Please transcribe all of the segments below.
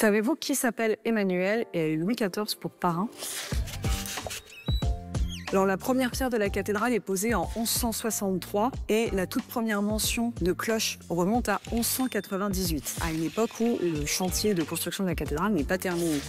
Savez-vous qui s'appelle Emmanuel et Louis XIV pour parrain? Alors, la première pierre de la cathédrale est posée en 1163 et la toute première mention de cloche remonte à 1198, à une époque où le chantier de construction de la cathédrale n'est pas terminé.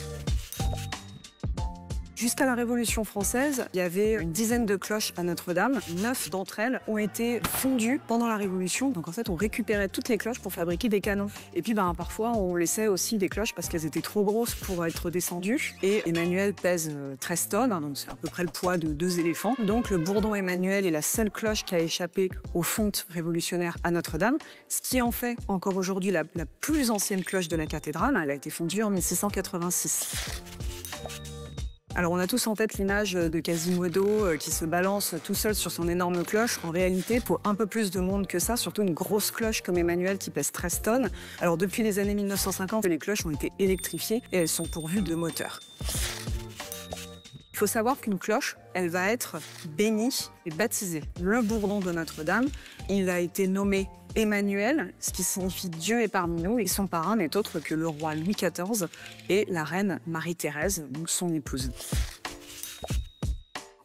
Jusqu'à la Révolution française, il y avait une dizaine de cloches à Notre-Dame. 9 d'entre elles ont été fondues pendant la Révolution. Donc en fait, on récupérait toutes les cloches pour fabriquer des canons. Et puis parfois, on laissait aussi des cloches parce qu'elles étaient trop grosses pour être descendues. Et Emmanuel pèse 13 tonnes, donc c'est à peu près le poids de 2 éléphants. Donc le bourdon Emmanuel est la seule cloche qui a échappé aux fontes révolutionnaires à Notre-Dame. Ce qui en fait encore aujourd'hui la plus ancienne cloche de la cathédrale. Elle a été fondue en 1686. Alors on a tous en tête l'image de Quasimodo qui se balance tout seul sur son énorme cloche. En réalité, pour un peu plus de monde que ça, surtout une grosse cloche comme Emmanuel qui pèse 13 tonnes. Alors depuis les années 1950, les cloches ont été électrifiées et elles sont pourvues de moteurs. Il faut savoir qu'une cloche, elle va être bénie et baptisée. Le bourdon de Notre-Dame, il a été nommé Emmanuel, ce qui signifie Dieu est parmi nous, et son parrain n'est autre que le roi Louis XIV et la reine Marie-Thérèse, donc son épouse.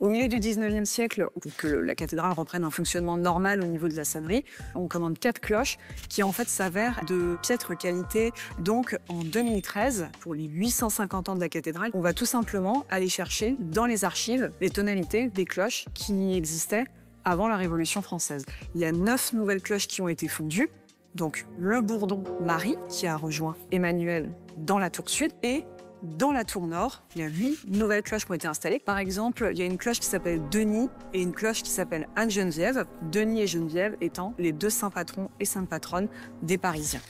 Au milieu du 19e siècle, pour que la cathédrale reprenne un fonctionnement normal au niveau de la sonnerie, on commande 4 cloches qui en fait s'avèrent de piètre qualité. Donc en 2013, pour les 850 ans de la cathédrale, on va tout simplement aller chercher dans les archives les tonalités des cloches qui existaient avant la Révolution française. Il y a 9 nouvelles cloches qui ont été fondues. Donc le bourdon Marie qui a rejoint Emmanuel dans la tour sud et dans la tour nord, il y a 8 nouvelles cloches qui ont été installées. Par exemple, il y a une cloche qui s'appelle Denis et une cloche qui s'appelle Anne-Geneviève. Denis et Geneviève étant les 2 saints patrons et saintes patronnes des Parisiens.